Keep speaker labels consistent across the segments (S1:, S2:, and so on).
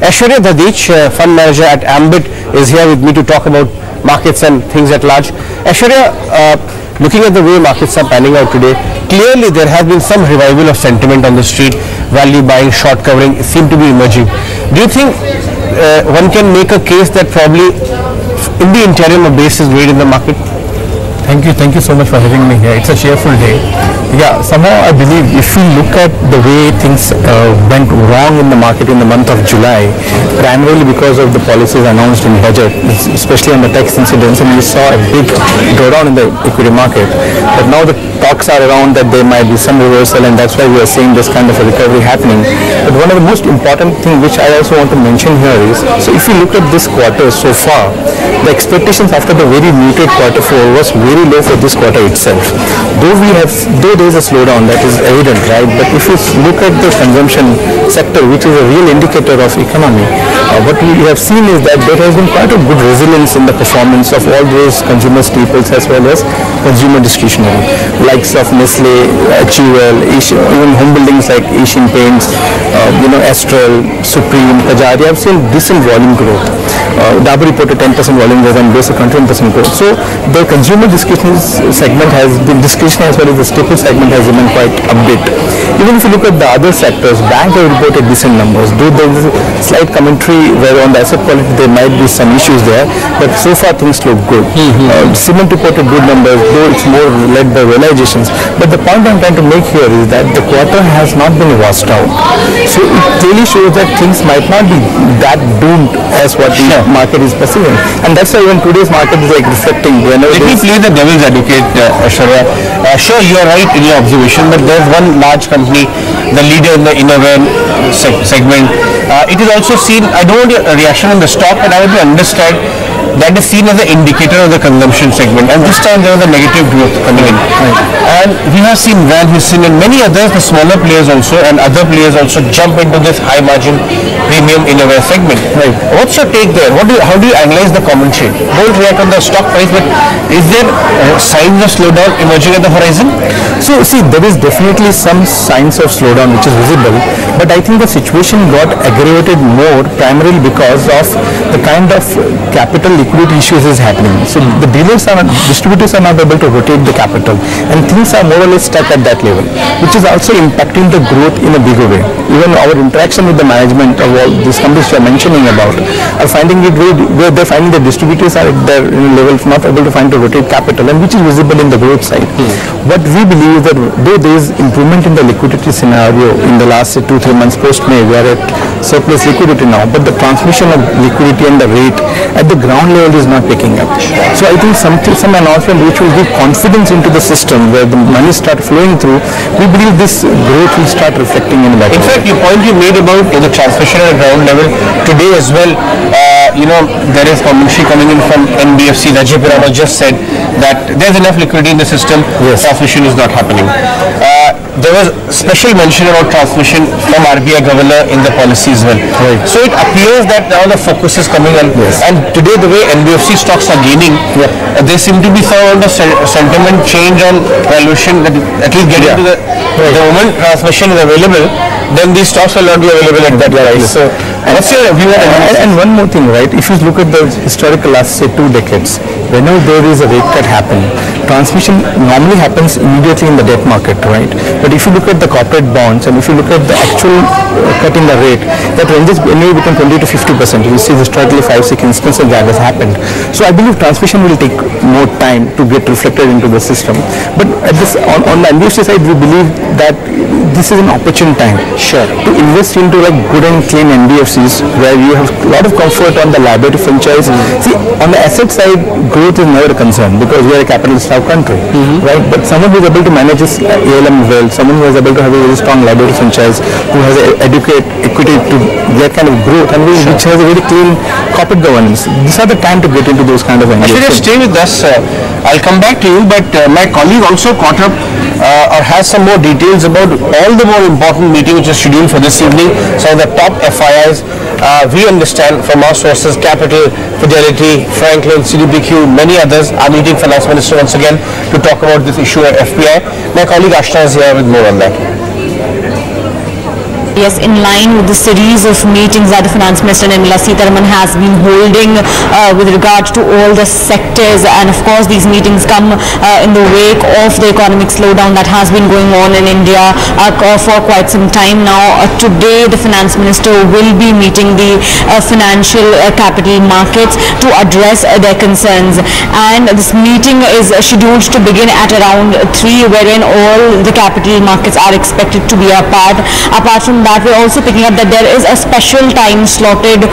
S1: Aishvarya Dadheech, fund manager at AMBIT, is here with me to talk about markets and things at large. Aishvarya, looking at the way markets are panning out today, clearly there has been some revival of sentiment on the street. Value buying, short covering seem to be emerging. Do you think one can make a case that probably in the interim a base is made in the market?
S2: Thank you so much for having me here. It's a cheerful day. Yeah, somehow I believe if we look at the way things went wrong in the market in the month of July, primarily because of the policies announced in budget, especially on the tax incidents, and we saw a big drawdown in the equity market. But now the talks are around that there might be some reversal, and that's why we are seeing this kind of a recovery happening. But one of the most important things which I also want to mention here is, so if you look at this quarter so far, the expectations after the very muted quarter 4 was very low for this quarter itself. Though there is a slowdown, that is evident, right? But if you look at the consumption sector, which is a real indicator of economy, what we have seen is that there has been quite a good resilience in the performance of all those consumer staples as well as consumer discretionary, likes of Nestle, HUL, even home buildings like Asian Paints, Astral, Supreme, Kajaria have seen decent volume growth. Dabur reported 10% volume growth and basic 21% growth. So the consumer discretionary segment has been discretionary as well as the staple segment has remained quite upbeat. Even if you look at the other sectors, banks have reported decent numbers. Though there is a slight commentary where on the asset quality there might be some issues there, but so far things look good. Cement reported good numbers, though it's more led by realizations. But the point I'm trying to make here is that the quarter has not been washed out. So it clearly shows that things might not be that doomed as what the market is perceiving. And that's why even today's market is like reflecting.
S1: Let me play the devil's advocate, Aishwarya. Sure, you are right in your observation, but there's one large company, the leader in the innerwear segment. It is also seen, I don't want a reaction on the stock, but I want to understand that is seen as an indicator of the consumption segment, and this time there was a negative growth coming in. And we have seen Van Heusen and many others, the smaller players also, and other players also jump into this high margin premium innerwear segment. What's your take there? How do you analyze the commentary? Don't react on the stock price, but is there signs of slowdown emerging at the horizon?
S2: So see, there is definitely some signs of slowdown which is visible, but I think the situation got aggravated more primarily because of the kind of capital liquidity issues is happening. So the distributors are not able to rotate the capital, and things are more or less stuck at that level, which is also impacting the growth in a bigger way. Even our interaction with the management of all these companies you are mentioning about are finding it where they're finding the distributors are at their level not able to find to rotate capital, and which is visible in the growth side. What we believe is that though there is improvement in the liquidity scenario in the last 2-3 months post-May, we are at surplus liquidity now, but the transmission of liquidity and the rate at the ground level is not picking up. So I think some announcement which will give confidence into the system where the money start flowing through, we believe this growth will start reflecting in that.
S1: In fact, the point you made about the transmission at the ground level today as well, there is commentary coming in from NBFC. Rajay Pirama just said that there's enough liquidity in the system, transmission is not happening. There was special mention about transmission from RBI governor in the policy as well. So it appears that now the focus is coming on, and today the way NBFC stocks are gaining, there seem to be some amount of sentiment change on valuation that at least get into the moment transmission is available, then these stocks will not be available at that price. So what's your view?
S2: And one more thing, right? If you look at the historical last 2 decades, whenever there is a rate cut happen, transmission normally happens immediately in the debt market, right? But if you look at the corporate bonds and if you look at the actual cut in the rate, that ranges anywhere between 20 to 50%. You see historically 5-6 instances that has happened. So I believe transmission will take more time to get reflected into the system. But at this, on the NBFC side, we believe that this is an opportune time to invest into like good and clean NBFCs where you have a lot of comfort on the liability franchise. See, on the asset side, growth is never a concern because we are a capital-starved country, right? But someone who is able to manage his ALM well, someone who is able to have a very strong liability franchise, who has adequate equity to get kind of growth, and which has a very clean corporate governance. These are the time to get into those kind of NBFCs.
S1: Actually, stay with us. I'll come back to you, but my colleague also caught up or has some more details about all the more important meeting which is scheduled for this evening. Some of the top FIIs we understand from our sources, Capital, Fidelity, Franklin, CDPQ, many others are meeting Finance Minister once again to talk about this issue at FPI. My colleague Ashna is here with more on that.
S3: Yes, in line with the series of meetings that the Finance Minister Nirmala Sitharaman has been holding with regard to all the sectors, and of course these meetings come in the wake of the economic slowdown that has been going on in India for quite some time now. Today the Finance Minister will be meeting the financial capital markets to address their concerns, and this meeting is scheduled to begin at around 3, wherein all the capital markets are expected to be a part. Apart from that, we're also picking up that there is a special time slotted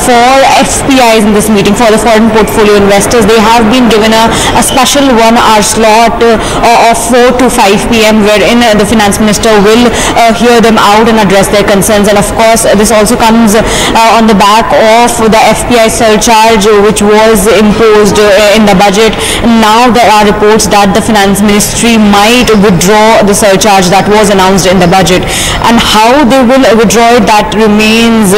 S3: for FPIs in this meeting, for the foreign portfolio investors. They have been given a special 1-hour slot of 4 to 5 p.m. wherein the Finance Minister will hear them out and address their concerns. And of course this also comes on the back of the FPI surcharge which was imposed in the budget. Now there are reports that the Finance Ministry might withdraw the surcharge that was announced in the budget, and how they will withdraw it, that remains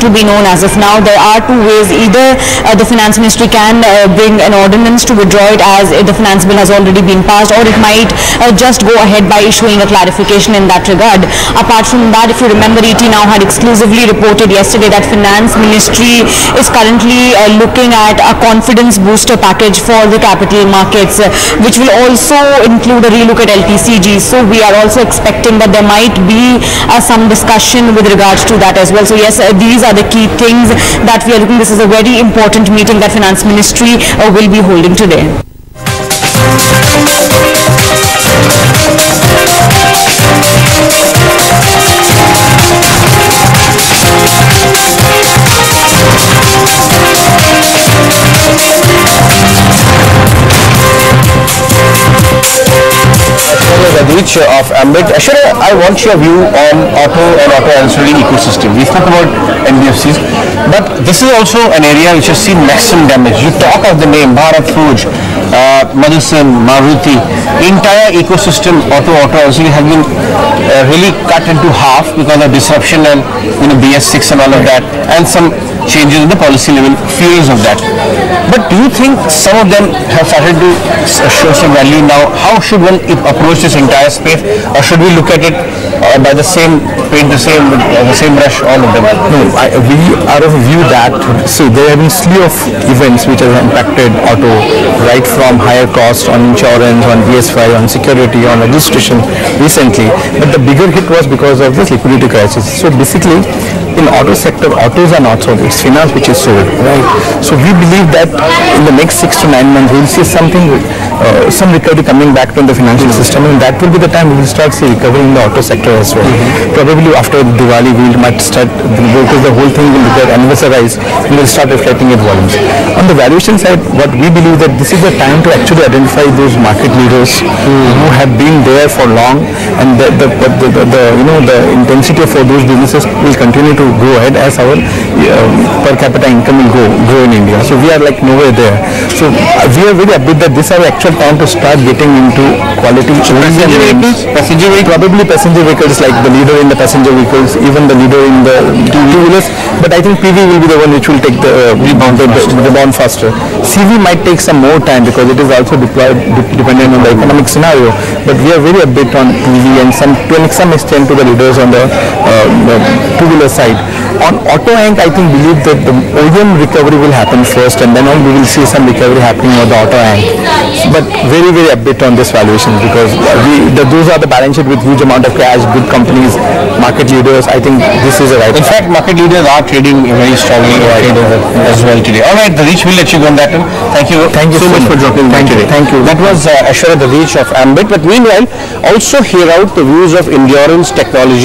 S3: to be known as of now. There are two ways: either the Finance Ministry can bring an ordinance to withdraw it, as the finance bill has already been passed, or it might just go ahead by issuing a clarification in that regard. Apart from that, if you remember, ET Now had exclusively reported yesterday that Finance Ministry is currently looking at a confidence booster package for the capital markets, which will also include a relook at LTCG. So we are also expecting that there might be some discussion with regards to that as well. So yes, these are the key things that we are looking. This is a very important meeting that Finance Ministry will be holding today.
S1: Dadheech of AMBIT. Aishwarya, I want your view on auto and auto ancillary ecosystem. We spoke about NBFCs, but this is also an area which has seen maximum damage. You talk of the name Bharat Forge, Motherson, Maruti, entire ecosystem auto ancillary have been really cut into half because of disruption and BS6 and all of that, and some changes in the policy level fears of that. But do you think some of them have started to show some value now? How should one approach this entire space, or should we look at it by the same paint, the same brush, all of them?
S2: No, we are of a view that, so there have been slew of events which have impacted auto, right from higher cost on insurance, on BS5, on security, on registration recently. But the bigger hit was because of this liquidity crisis. So basically, in auto sector, autos are not sold, it's finance which is sold, right? So we believe that in the next 6 to 9 months we will see something, some recovery coming back to the financial system, and that will be the time we will start see recovery in the auto sector as well. Probably after Diwali we might start, because the whole thing will get anniversarized, we will start reflecting its volumes. On the valuation side, what we believe that this is the time to actually identify those market leaders who have been there for long, and the intensity for those businesses will continue to go ahead as our per capita income will grow in India. So we are like nowhere there. So we are very upbeat that this is our actual time to start getting into quality.
S1: Passenger vehicles,
S2: probably passenger vehicles, like the leader in the passenger vehicles, even the leader in the two-wheelers. But I think PV will be the one which will take the rebound faster. CV might take some more time because it is also dependent on the economic scenario. But we are very upbeat on PV and to some extent to the leaders on the two-wheeler side. On auto Inc, I think believe that the OEM recovery will happen first, and then on we will see some recovery happening on the auto Inc. But very upbeat on this valuation, because those are the balance sheet with huge amount of cash, good companies, market leaders. I think this is a right.
S1: In fact, market leaders are trading very strongly as well today. All right, Dadheech, we'll let you go on that one. Thank you so much for dropping by today.
S2: Thank you.
S1: That was Aishvarya Dadheech of AMBIT. But meanwhile, also hear out the views of Endurance Technology.